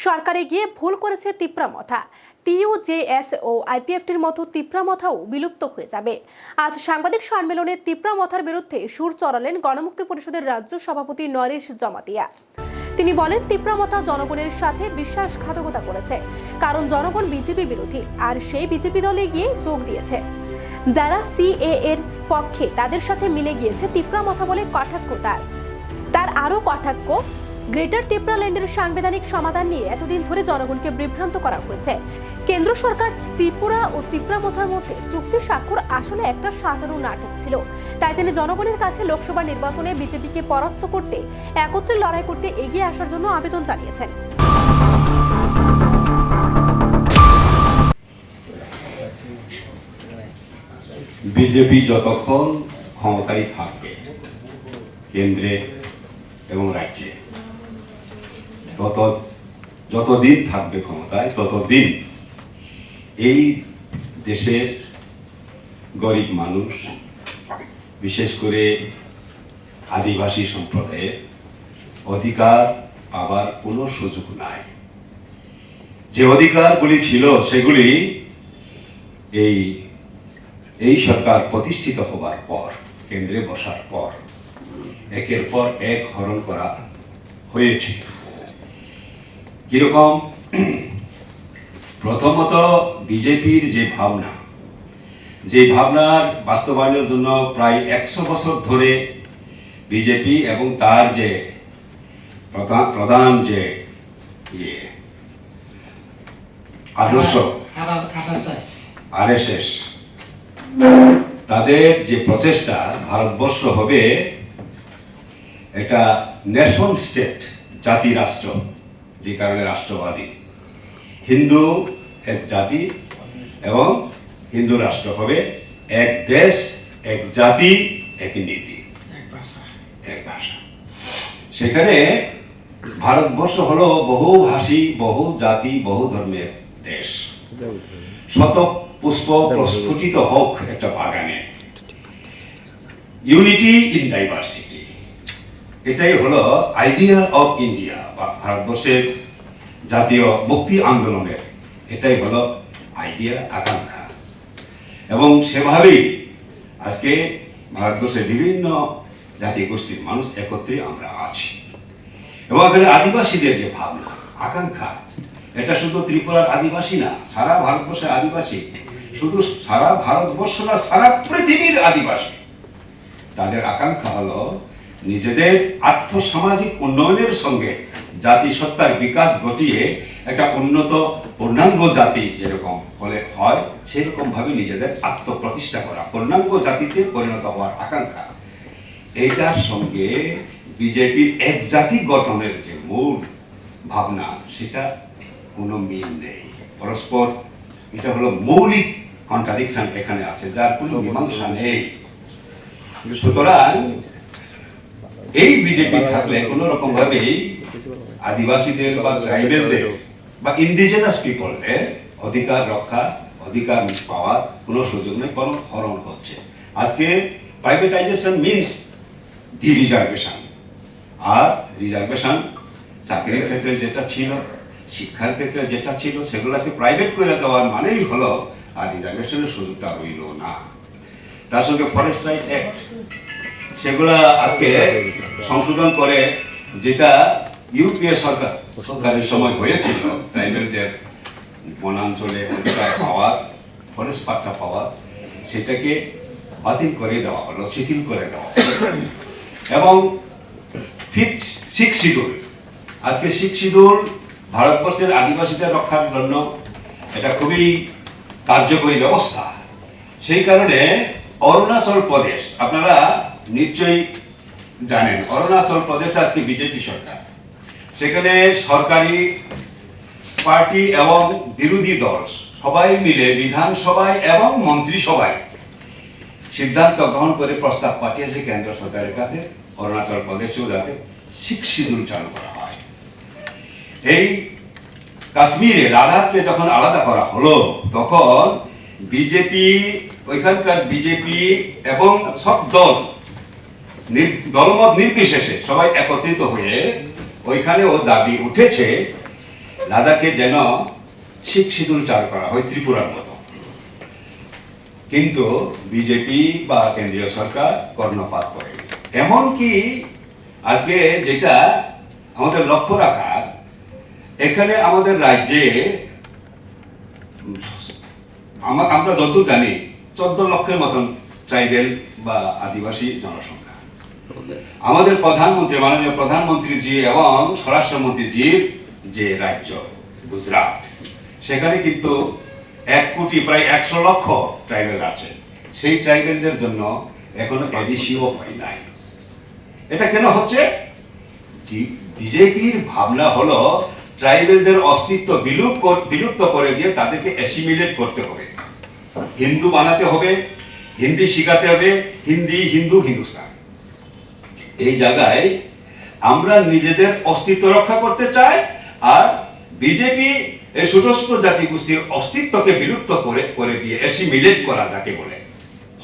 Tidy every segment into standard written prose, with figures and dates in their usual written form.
সরকারে গিয়ে ভুল করেছে তিপ্রামথা। টিইউজেএস ও আইপিএফটির মতো তিপ্রামথাও বিলুপ্ত হয়ে যাবে। আজ সাংবাদিক সম্মেলনে তিপ্রামথার বিরুদ্ধে সুর চড়ালেন গণমুক্তি পরিষদের রাজ্য সভাপতি নরেশ জমাতিয়া। তিনি বলেন, তিপ্রামথা জনগণের সাথে বিশ্বাসঘাতকতা করেছে, কারণ জনগণ বিজেপি বিরোধী, আর সেই বিজেপি দলে গিয়ে যোগ দিয়েছে। যারা সিএ এর পক্ষে তাদের সাথে মিলে গিয়েছে তিপ্রামথা বলে কটাক্ষ তার আরও কটাক্ষ, গ্রেটার তিপ্রাল্যান্ডের সাংবিধানিক সমাধান নিয়ে এতদিন ধরে জনগণকে বিভ্রান্ত করা হয়েছে। কেন্দ্র সরকার ত্রিপুরা ও তিপ্রামথার মধ্যে চুক্তি স্বাক্ষর আসলে একটা সাজানো নাটক ছিল। তাই তিনি জনগণের কাছে লোকসভা নির্বাচনে বিজেপিকে পরাস্ত করতে, একত্রে লড়াই করতে এগিয়ে আসার জন্য আবেদন জানিয়েছেন। বিজেপি যতক্ষণ ক্ষমতায় থাকবে কেন্দ্রে এবং রাজ্যে, যতদিন থাকবে ক্ষমতায় ততদিন এই দেশের গরিব মানুষ, বিশেষ করে আদিবাসী সম্প্রদায়ের অধিকার পাবার কোনো সুযোগ নাই। যে অধিকারগুলি ছিল সেগুলি এই সরকার প্রতিষ্ঠিত হবার পর, কেন্দ্রে বসার পর একের পর এক হরণ করা হয়েছে। কিরকম? প্রথমত বিজেপির যে ভাবনার বাস্তবায়নের জন্য প্রায় 100 বছর ধরে বিজেপি এবং তার যে প্রধান যে আদর্শ আরএসএস, তাদের যে প্রচেষ্টা ভারতবর্ষ হবে একটা নেশন স্টেট, জাতি রাষ্ট্র, যে কারণে রাষ্ট্রবাদী, হিন্দু এক জাতি এবং হিন্দু রাষ্ট্র হবে, এক দেশ এক জাতি এক নীতি এক ভাষা। সেখানে ভারতবর্ষ হলো বহুভাষী, বহু জাতি, বহু ধর্মের দেশ। শত পুষ্প প্রস্ফুটিত হোক একটা বাগানে, ইউনিটি ইন ডাইভার্সিটি, এটাই হলো আইডিয়া অফ ইন্ডিয়া বা ভারতবর্ষের জাতীয় মুক্তি আন্দোলনের এটাই হলো আইডিয়া, আকাঙ্ক্ষা। এবং সেভাবেই আজকে ভারতবর্ষের বিভিন্ন জাতি গোষ্ঠীর মানুষ একত্রে আমরা আছি। এবং এখানে আদিবাসীদের যে ভাবনা, আকাঙ্ক্ষা, এটা শুধু ত্রিপুরার আদিবাসী না, সারা ভারতবর্ষের আদিবাসী, শুধু সারা ভারতবর্ষ না, সারা পৃথিবীর আদিবাসী। তাদের আকাঙ্ক্ষা হলো নিজেদের আর্থসামাজিক উন্নয়নের সঙ্গে জাতিসত্তার বিকাশ ঘটিয়ে একটা উন্নত পূর্ণাঙ্গ জাতি যেরকম হলে হয় সেরকম ভাবে নিজেদের আত্মপ্রতিষ্ঠা করা, পূর্ণাঙ্গ জাতিতে পরিণত হওয়ার আকাঙ্ক্ষা। এইটার সঙ্গে বিজেপির এক জাতি গঠনের যে মূল ভাবনা, সেটা কোনো মিল নেই, পরস্পর এটা হলো মৌলিক কন্ট্রাডিকশন এখানে আছে, যার কোনো মীমাংসা নেই। সুতরাং এই বিজেপি থাকলে কোন রকম ভাবে আদিবাসীদের বা ট্রাইবেলদের বা ইন্ডিজিনাস পিপলদের অধিকার রক্ষা, অধিকার পাওয়ার কোনো সুযোগ নেই, বরং হরণ হচ্ছে। আজকে প্রাইভেটাইজেশন মিনস ডি রিজার্ভেশন, আর রিজার্ভেশন চাকরির ক্ষেত্রে যেটা ছিল, শিক্ষার ক্ষেত্রে যেটা ছিল, সেগুলোকে প্রাইভেট করে দেওয়ার মানেই হলো আর রিজার্ভেশনের সুযোগটা রইল না। তার সঙ্গে ফরেস্ট রাইট অ্যাক্ট, সেগুলা আজকে সংশোধন করে, যেটা ইউপিএ সরকারের সময় হয়েছিল, ট্রাইবেলদের বনাঞ্চলে অধিকার পাওয়ার, ফরেস্ট পাট্টা পাওয়ার, সেটাকে বাতিল করে দেওয়া হলো, শিথিল করে দেওয়া হলো। এবং সিক্স শিডিউল, আজকে সিক্স শিডিউল ভারতবর্ষের আদিবাসীদের রক্ষার জন্য এটা খুবই কার্যকরী ব্যবস্থা। সেই কারণে অরুণাচল প্রদেশ, আপনারা নিশ্চয়ই জানেন, অরুণাচল প্রদেশ আজকে বিজেপি সরকার, সেখানে সরকারি পার্টি এবং বিরোধী দল সবাই মিলে বিধানসভায় এবং মন্ত্রিসভায় সিদ্ধান্ত গ্রহণ করে প্রস্তাব পাঠিয়েছে কেন্দ্র সরকারের কাছে, অরুণাচল প্রদেশেও যাতে সিক্স শিডিউল চালু করা হয়। এই কাশ্মীরে লাদাখকে যখন আলাদা করা হলো, তখন বিজেপি, ওইখানকার বিজেপি এবং সব দলমত নির্বিশেষে সবাই একত্রিত হয়ে ওইখানে ও দাবি উঠেছে লাদাখে যেন শিখ শিডিউল চালু করা হয় ত্রিপুরার মতো, কিন্তু বিজেপি বা কেন্দ্রীয় সরকার কর্ণপাত করেনি। এমনকি আজকে যেটা আমাদের লক্ষ্য রাখা, এখানে আমাদের রাজ্যে আমরা যতদূর জানি 14 লক্ষের মতন ট্রাইবেল বা আদিবাসী জনসংখ্যা। আমাদের প্রধানমন্ত্রী, মাননীয় প্রধানমন্ত্রীজি এবং স্বরাষ্ট্রমন্ত্রীজির যে রাজ্য গুজরাট, সেখানে কিন্তু 1 কোটি প্রায় 100 লক্ষ ট্রাইবেল আছে। সেই ট্রাইবেলদের জন্য এখনো এডিসিও হয় নাই। এটা কেন হচ্ছে? বিজেপির ভাবনা হলো ট্রাইবেলদের অস্তিত্ব বিলুপ্ত করে দিয়ে তাদেরকে অ্যাসিমিলেট করতে হবে, হিন্দু বানাতে হবে, হিন্দি শিখাতে হবে, হিন্দি হিন্দু হিন্দুস্তান। এই জায়গায় আমরা নিজেদের অস্তিত্ব রক্ষা করতে চাই, আর বিজেপি এই ছোট ছোট জাতিগোষ্ঠীর অস্তিত্বকে বিলুপ্ত করে দিয়ে অ্যাসিমিলেট করা, যাকে বলে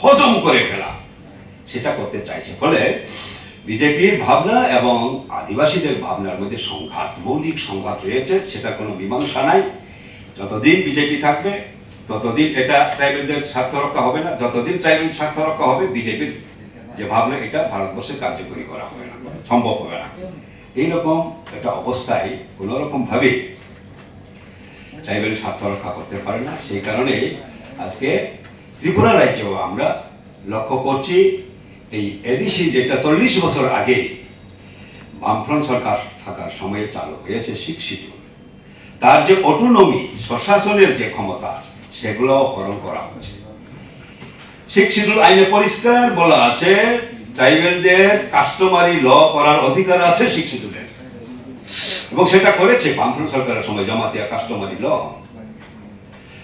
হজম করে ফেলা, সেটা করতে চাইছে। ফলে বিজেপির ভাবনা এবং আদিবাসীদের ভাবনার মধ্যে সংঘাত, মৌলিক সংঘাত রয়েছে। সেটা কোনো মীমাংসা নাই। যতদিন বিজেপি থাকবে ততদিন এটা ট্রাইবেলদের স্বার্থ রক্ষা হবে না। যতদিন ট্রাইবেল স্বার্থ রক্ষা হবে, বিজেপির যে ভাবনা এটা ভারতবর্ষে কার্যকরী করা হবে না, সম্ভব হবে না। এইরকম একটা অবস্থায় কোন রকম ভাবে ট্রাইবেল স্বার্থ রক্ষা করতে পারে না। সেই কারণে আজকে ত্রিপুরা রাজ্যেও আমরা লক্ষ্য করছি, এই এডিসি যেটা 40 বছর আগে বামফ্রন্ট সরকার থাকার সময়ে চালু হয়েছে শিখ শিডিউল, তার যে অটোনমি, স্বশাসনের যে ক্ষমতা, সেগুলো হরণ করা হচ্ছে। শিখ শিডিউল আইনে পরিষ্কার বলা আছে ট্রাইবেলদের কাস্টমারি ল করার অধিকার আছে শিখ শিডিউলের, এবং সেটা করেছে বামফ্রন্ট সরকারের সময় জমাতিয়া কাস্টমারি ল।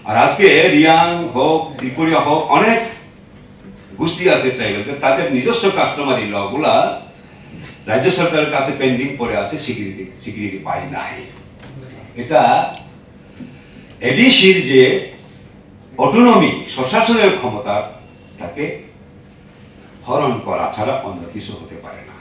আর আজকে রিয়াং হোক, ত্রিপুরা হোক, অনেক গোষ্ঠী আছে ট্রাইবেলদের, তাদের নিজস্ব কাস্টমারি ল গুলা রাজ্য সরকারের কাছে পেন্ডিং পড়ে আছে, স্বীকৃতি পায় নাই। এটা এডিসির যে অটোনমি, স্বশাসনের ক্ষমতা, তাকে হরণ করা ছাড়া অন্য কিছু হতে পারে না।